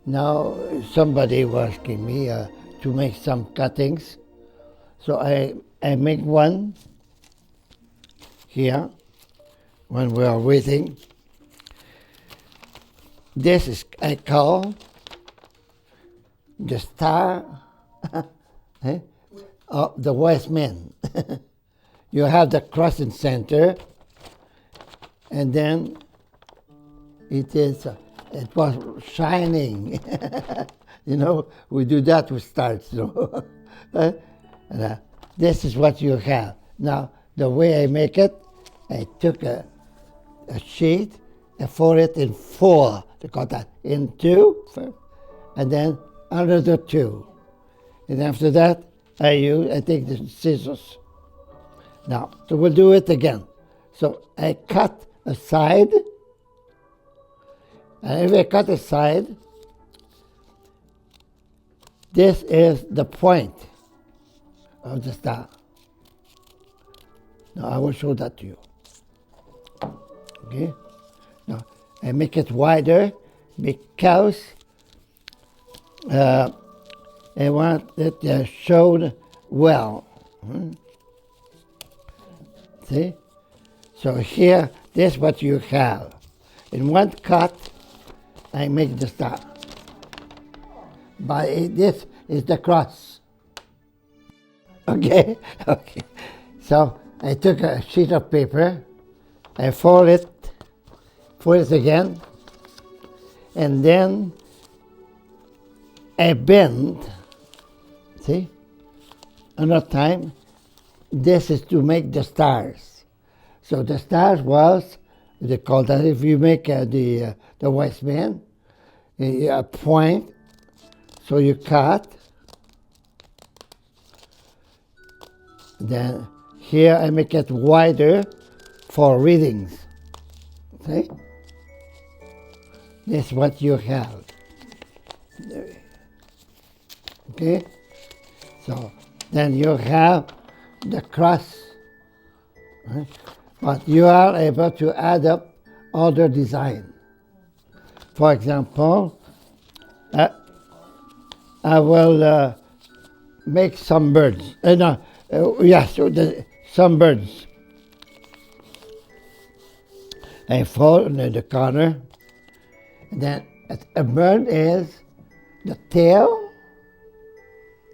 Now somebody was asking me to make some cuttings, so I make one here when we are waiting. This is I call the star of the wise men. You have the cross in center, and then it was shining. We do that with stars. This is what you have. Now, the way I make it, I took a sheet and fold it in four. They call that in two, and then another two. And after that, I take the scissors. Now, so we'll do it again. So I cut a side, and if I cut a side, this is the point of the star. Now I will show that to you. Okay? Now I make it wider because I want it shown well. See? So here, this is what you have. In one cut, I make the star. But this is the cross. Okay? Okay. So I took a sheet of paper, I fold it again, and then I bend. See? Another time. This is to make the stars. So the stars was, they call that if you make the wise man, a point, so you cut. Then here I make it wider for readings. See? This is what you have. Okay? So then you have the cross. Right? But you are able to add up other design. For example, I will make some birds. Some birds. I fold in the corner. And then a bird is the tail,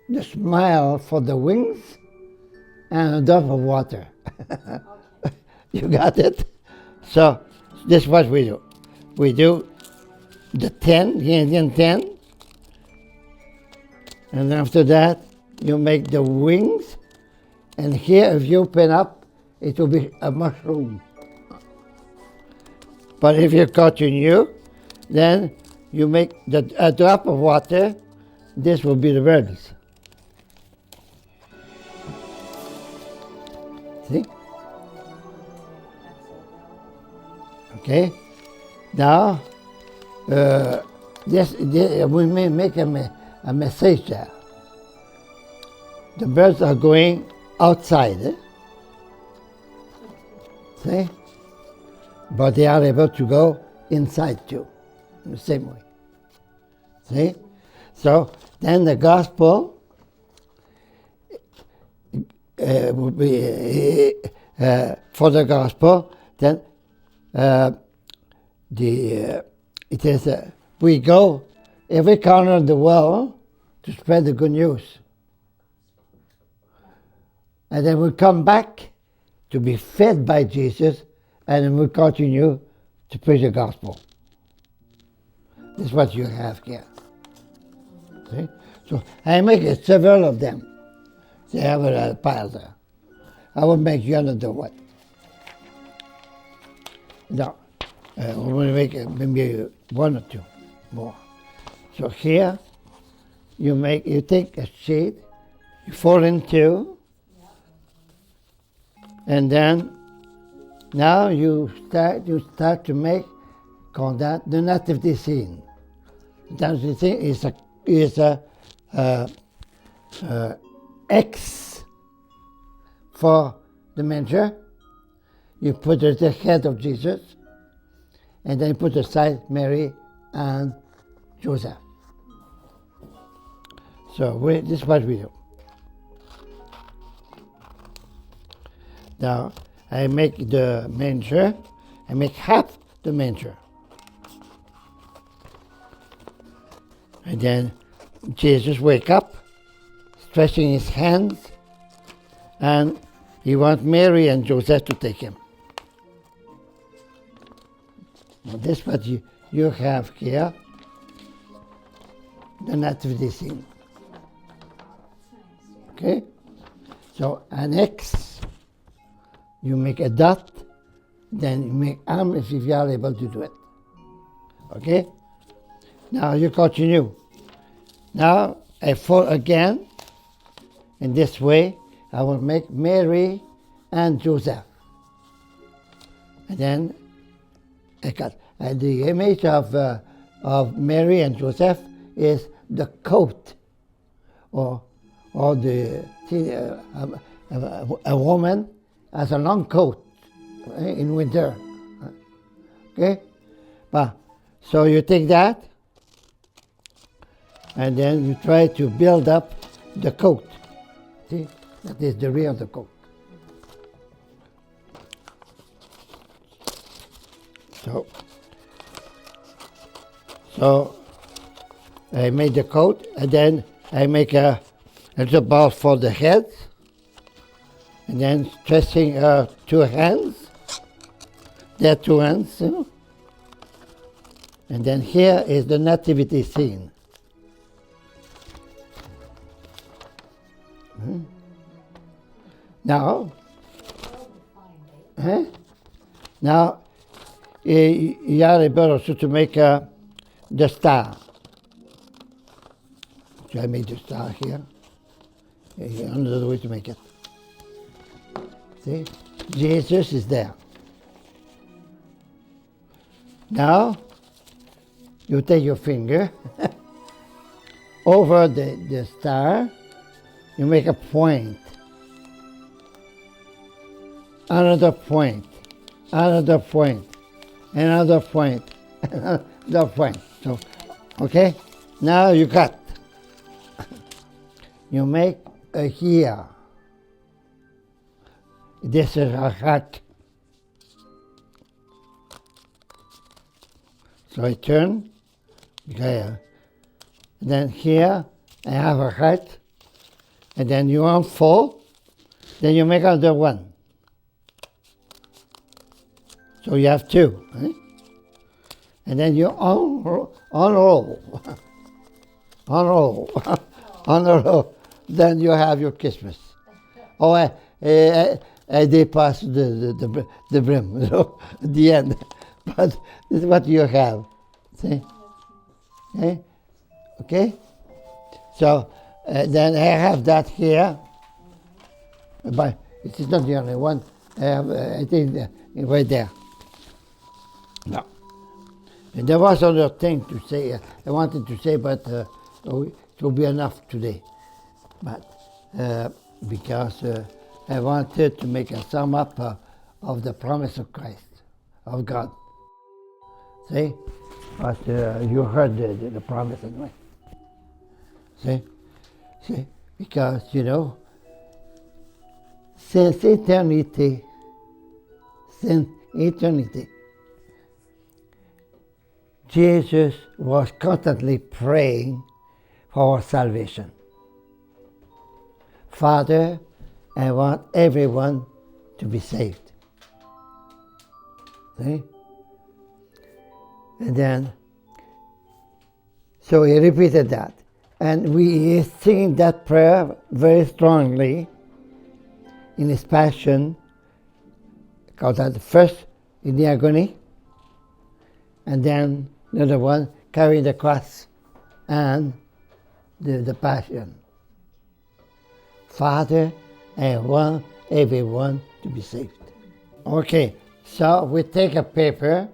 the smile for the wings, and a drop of water. You got it? So this is what we do. We do the 10, the Indian 10, and after that you make the wings, and here if you open up, it will be a mushroom. But if you continue, then you make a drop of water, this will be the birds. See? Okay, now we may make a message there. The birds are going outside, see? But they are able to go inside too, in the same way. See? So then the gospel would be for the gospel. Then it is we go every corner of the world to spread the good news, and then we come back to be fed by Jesus, and then we continue to preach the gospel. This is what you have here. See? So I make several of them. They have a pile there. I will make you another one. Now, we're going to make maybe one or two more. So here, you take a sheet, you fold in two, and then now you start to make, call that the nativity scene. The nativity scene is a X for the manger. You put at the head of Jesus, and then put aside Mary and Joseph. So this is what we do. Now I make the manger. I make half the manger. And then Jesus wake up, stretching his hands, and he wants Mary and Joseph to take him. Now this is what you have here, the nativity scene. Okay? So an X, you make a dot, then you make arm if you are able to do it. Okay? Now you continue. Now I fold again. In this way, I will make Mary and Joseph. And then I cut. And the image of Mary and Joseph is the coat, or the a woman has a long coat in winter. Okay, but so you take that, and then you try to build up the coat. See, that is the rear of the coat. So I made the coat, and then I make a little ball for the head, and then stretching her two hands. There are two hands, you know. And then here is the nativity scene. Now, now you are able also to make the star. So I made the star here. Another way to make it. See, Jesus is there. Now, you take your finger over the star, you make a point. Another point, another point, another point, another point. So, okay, now you cut. You make a here. This is a heart. So I turn, okay, and then here I have a heart, and then you unfold, then you make another one. So you have two, eh? And then you unroll, unroll, then you have your Christmas. Oh, I dépasse the brim, you know, at the end. But this is what you have, see? Okay? Okay? So then I have that here, but it is not the only one. I have, I think, right there. No. And there was another thing to say, I wanted to say, but it will be enough today. But because I wanted to make a sum up of the promise of Christ, of God. See? But you heard the promise anyway. See? See? Because, you know, since eternity, Jesus was constantly praying for our salvation. Father, I want everyone to be saved. See? And then, so he repeated that. And we sing that prayer very strongly in his passion, called that first in the agony, and then the other one carrying the cross and the passion. Father, I want everyone to be saved. Okay, so we take a paper.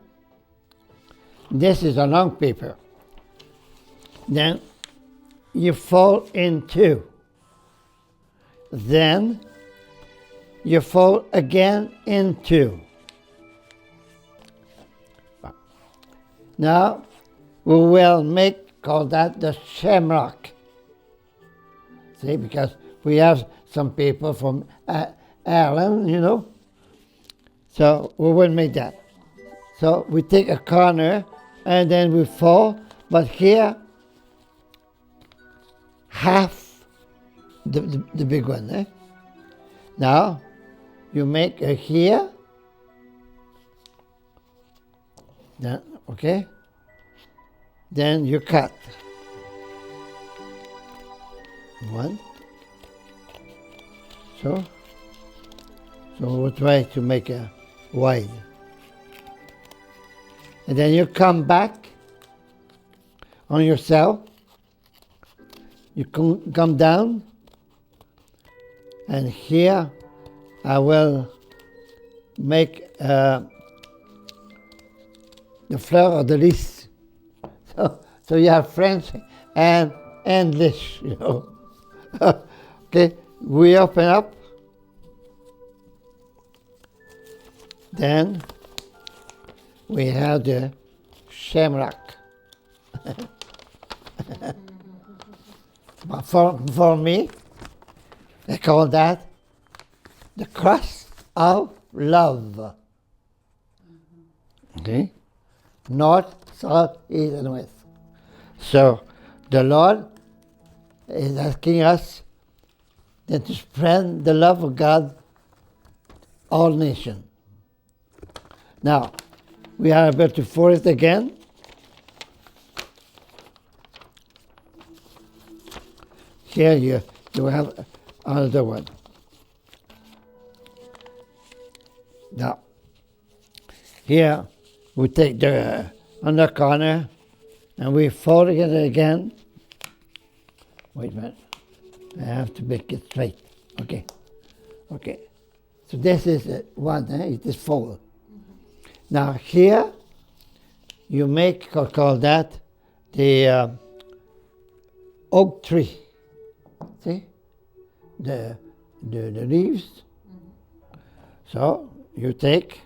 This is a long paper. Then you fold in two. Then you fold again in two. Now we will call that the shamrock. See, because we have some people from Ireland, you know, so we will make that. So we take a corner and then we fold, but here half the big one. Eh? Now you make a here, then okay, then you cut one. So we'll try to make a wide. And then you come back on yourself. You come down. And here I will make the fleur de lis. So you have French and English, you know. Okay, we open up. Then we have the shamrock. But for me, they call that the cross of love. Okay? North, south, east, and west. So the Lord is asking us that to spread the love of God all nations. Now, we are about to fold it again. Here you have another one. Now, here we take the under corner and we fold it again. Wait a minute. I have to make it straight. Okay. Okay. So this is one, it is fold. Now here you make, call that the oak tree. See? The leaves. So you take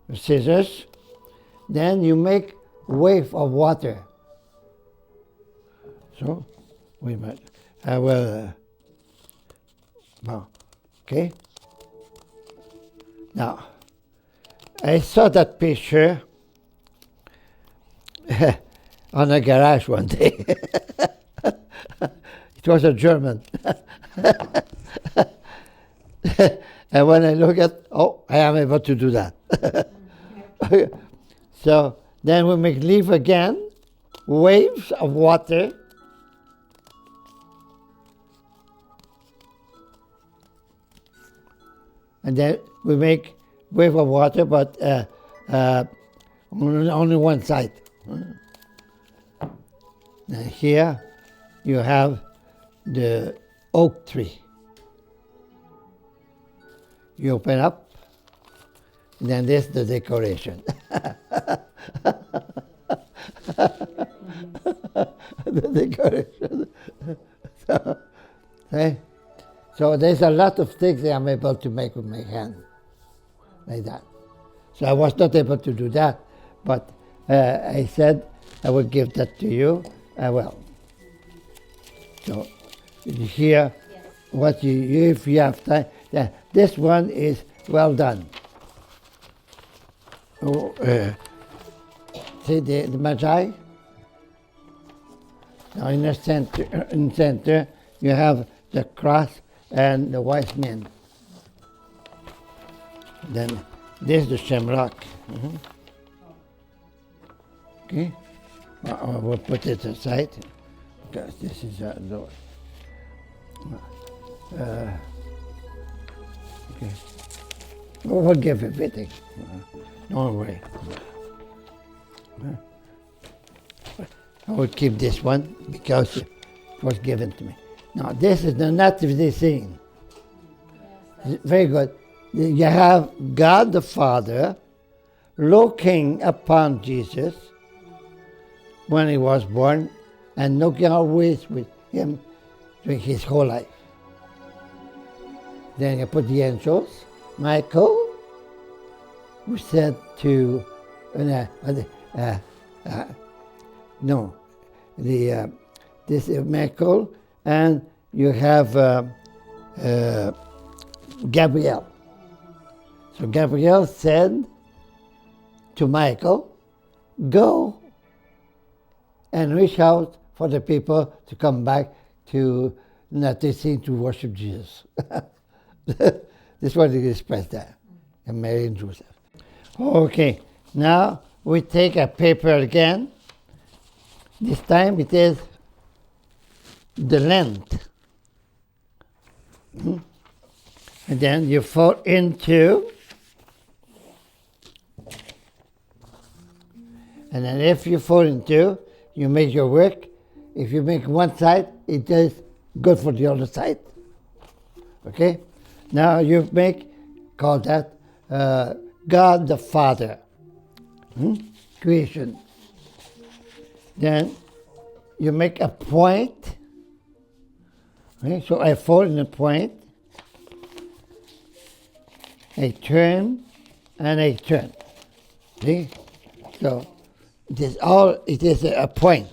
the scissors, then you make wave of water. So, wait a minute. I will, okay. Now, I saw that picture on a garage one day. It was a German. And when I look at, I am able to do that. So then we make leaf again, waves of water. And then we make wave of water, but only one side. And here you have the oak tree. You open up, and then this is the decoration. The decoration. So there's a lot of things that I'm able to make with my hand, like that. So I was not able to do that, but I said I would give that to you. Well, so here, what you if you have time, this one is well done. See the Magi? Now in the center, you have the cross and the wise men. Then this is the shamrock. Okay, we'll put it aside because this is okay. We'll give everything. Don't worry. I will keep this one because it was given to me. Now this is the nativity scene. Very good. You have God the Father looking upon Jesus when he was born and looking always with him during his whole life. Then you put the angels. Michael, who said to, this Michael, and you have Gabriel. So Gabriel said to Michael, go and reach out for the people to come back to noticing to worship Jesus. This is what it expressed there, and Mary and Joseph. Okay, now we take a paper again. This time it is the length. And then you fold into, and then if you fold into, you make your work. If you make one side, it is good for the other side. Okay? Now you call that God the Father. Creation. Then you make a point. Okay? So I fold in a point, a turn, and a turn. See? So it is a point.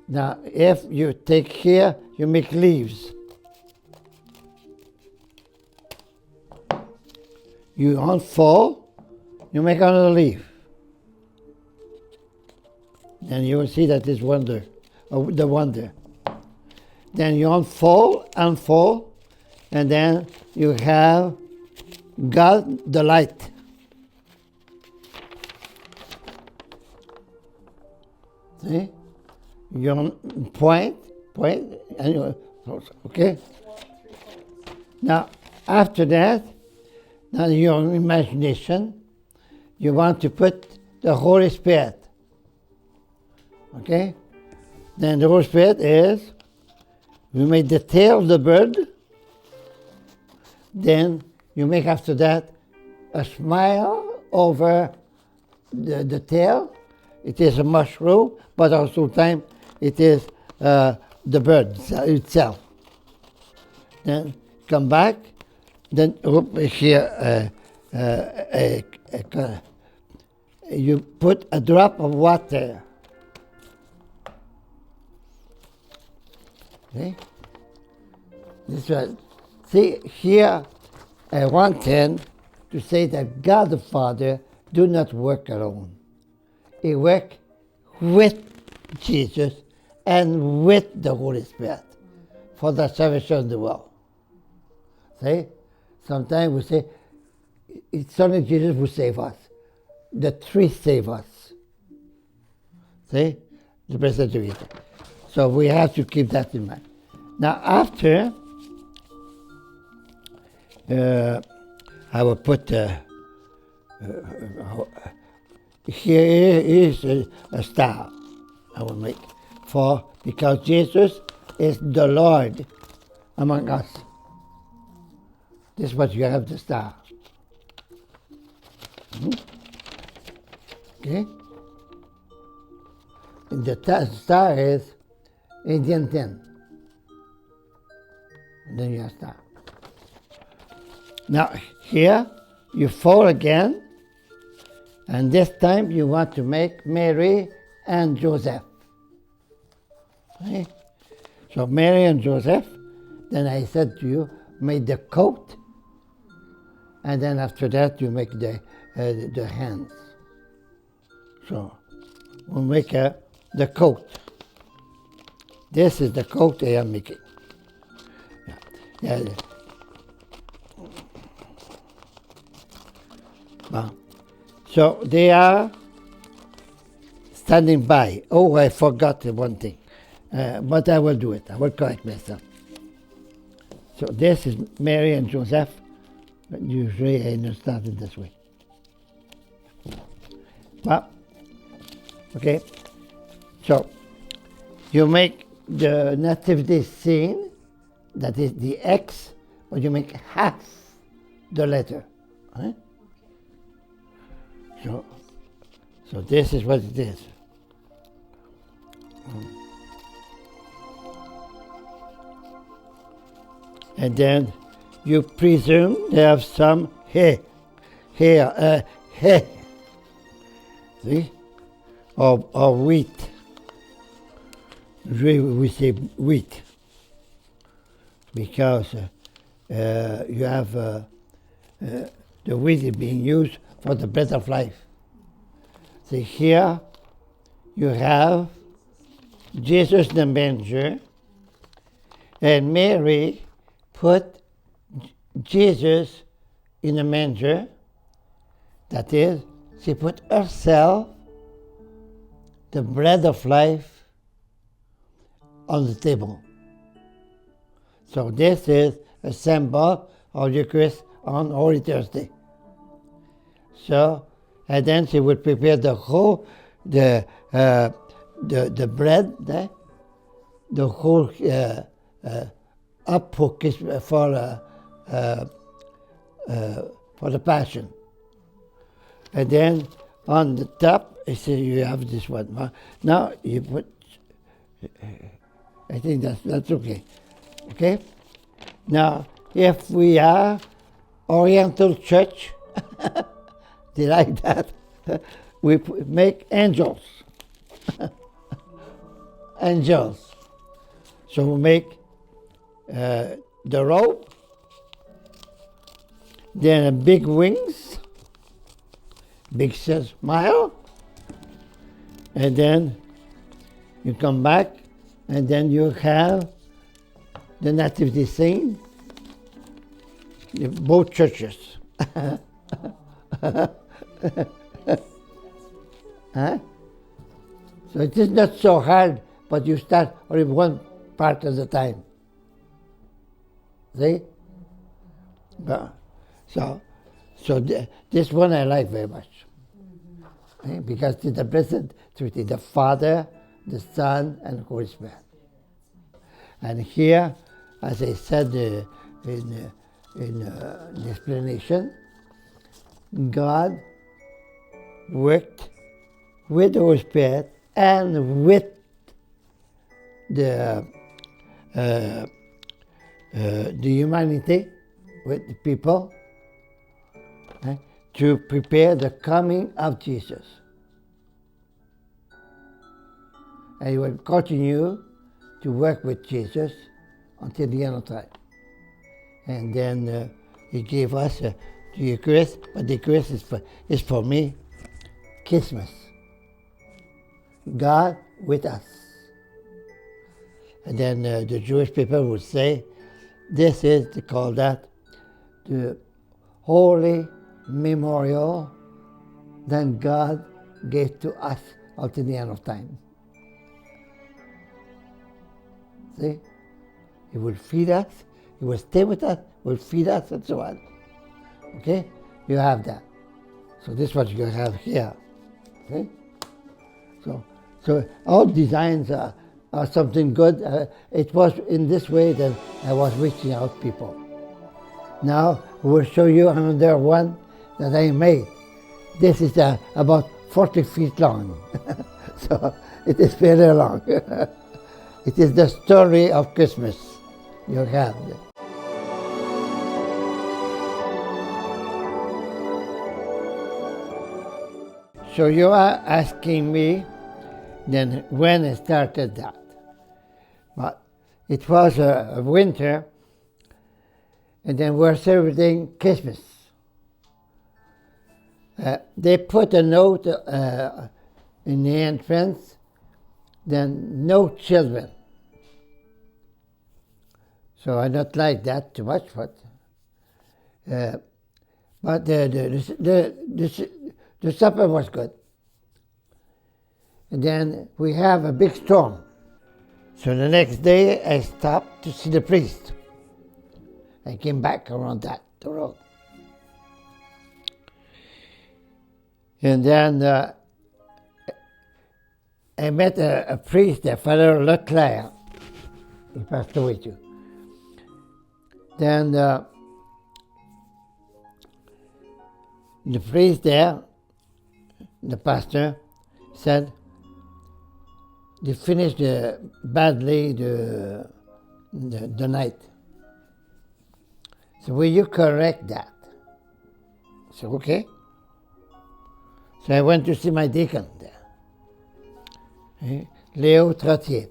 Now, if you take here, you make leaves. You unfold, you make another leaf. Then you will see that is wonder, the wonder. Then you unfold, and then you have God the light. See? You point, and you, okay? Now, after that, now your imagination, you want to put the Holy Spirit. Okay? Then the Holy Spirit is, you make the tail of the bird, then you make after that a smile over the tail. It is a mushroom, but also time it is the bird itself. Then come back, then here you put a drop of water. Okay? This one. See, here I wanted to say that God the Father do not work alone. He works with Jesus and with the Holy Spirit for the salvation of the world. See? Sometimes we say, it's only Jesus who save us. The three save us. See? The blessed together. So we have to keep that in mind. Now after, I will put here is a star I will make because Jesus is the Lord among us. This is what you have, the star. Okay? And the star is Indian 10. And then you have star. Now here you fold again, and this time you want to make Mary and Joseph. Okay? So Mary and Joseph, then I said to you, make the coat, and then after that you make the hands. So we'll make the coat. This is the coat I am making. Yeah. Well, so they are standing by. Oh, I forgot one thing. But I will do it. I will correct myself. So this is Mary and Joseph. But usually I don't start it this way. Well, okay. So you make the nativity scene, that is the X, but you make half the letter. Right? So this is what it is. And then you presume they have some hay, see, or wheat. Usually we say wheat. because you have the wheat is being used for the bread of life. See, here you have Jesus in the manger, and Mary put Jesus in the manger. That is, she put herself, the bread of life, on the table. So this is a symbol of Eucharist on Holy Thursday. So, and then she would prepare the whole, the bread, the whole up for the Passion. And then on the top, I say you have this one. Now you put, I think that's okay. Okay? Now, if we are Oriental Church, they like that, we make angels. Angels. So we make the robe, then big wings, big smile, and then you come back, and then you have the nativity scene, both churches. Huh? So it is not so hard, but you start only one part at a time. See? So this one I like very much. Because it's the Blessed Trinity, the Father, the Son, and the Holy Spirit. And here, as I said in the explanation, God worked with the Holy Spirit and with the humanity, with the people, to prepare the coming of Jesus. And he will continue to work with Jesus until the end of time. And then he gave us the Eucharist, but the Eucharist is for me Christmas. God with us. And then the Jewish people would say, this is, they call that, the holy memorial that God gave to us until the end of time. See? He will feed us, he will stay with us, will feed us, and so on. Okay? You have that. So this is what you have here. Okay? So all designs are something good. It was in this way that I was reaching out people. Now we'll show you another one that I made. This is about 40 feet long. So it is very long. It is the story of Christmas. You have it. So you are asking me then when I started that. But it was a winter, and then we're celebrating Christmas. They put a note in the entrance, then no children. So I don't like that too much, but the supper was good. And then we have a big storm. So the next day I stopped to see the priest. I came back around the road. And then I met a priest, Father Leclerc. He passed away too. Then the priest there, the pastor, said, they finished badly the night. So will you correct that? I said, okay. So I went to see my deacon there, Leo Trottier.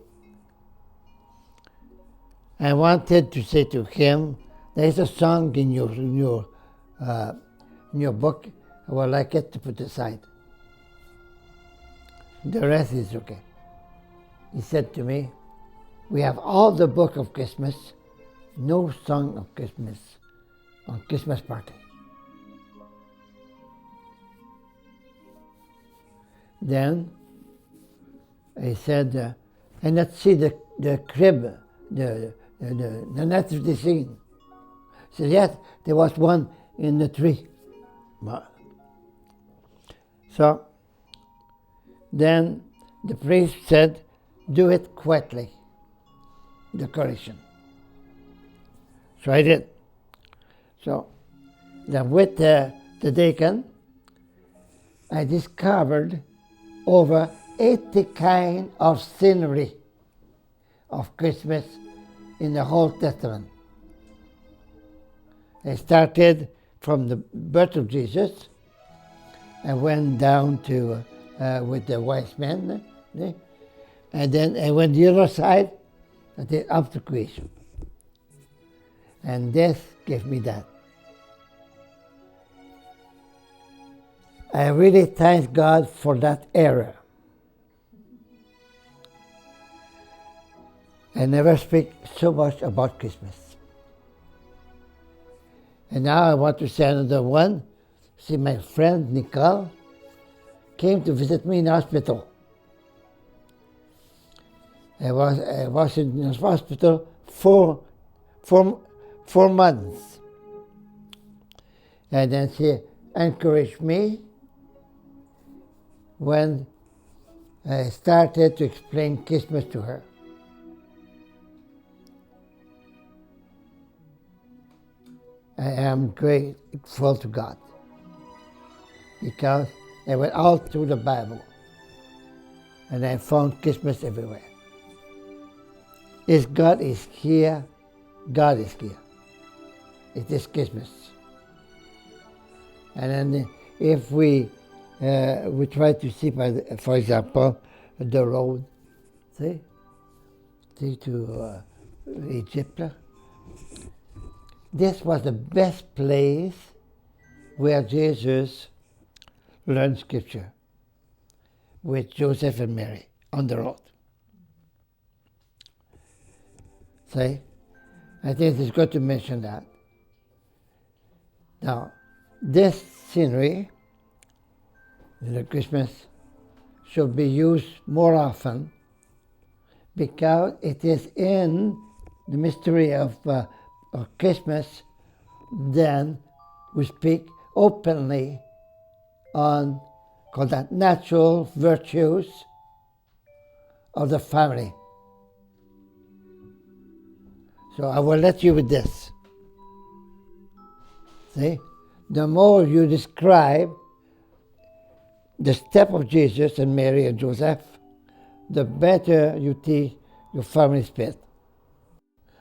I wanted to say to him, there's a song in your book I would like it to put aside. The rest is okay. He said to me, we have all the book of Christmas, no song of Christmas on Christmas party. Then I said, and let's see the crib, the nativity scene. He said, yes, there was one in the tree. So then the priest said, do it quietly, decoration. So I did. So then with the deacon, I discovered over 80 kinds of scenery of Christmas in the whole Testament. I started from the birth of Jesus. I went down to with the wise men, and then I went the other side, I did up to creation. And this gave me that. I really thank God for that era. I never speak so much about Christmas. And now I want to say another one. See, my friend Nicole came to visit me in the hospital. I was in the hospital for 4 months. And then she encouraged me when I started to explain Christmas to her. I am grateful to God because I went all through the Bible and I found Christmas everywhere. If God is here, God is here. It is Christmas. And then if we try to see, for example, the road, see to Egypt. This was the best place where Jesus learned Scripture with Joseph and Mary on the road. See? I think it's good to mention that. Now, this scenery, the Christmas, should be used more often because it is in the mystery of Christmas, then we speak openly on called that natural virtues of the family. So I will let you with this. See, the more you describe the step of Jesus and Mary and Joseph, the better you teach your family spirit.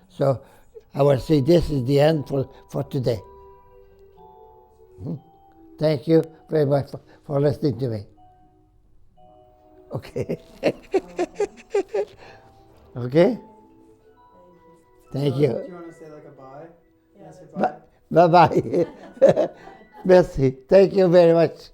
So I will say this is the end for today. Thank you very much for listening to me. Okay. Okay? Thank you. Do you want to say like a bye? Yeah. Bye-bye. Merci. Thank you very much.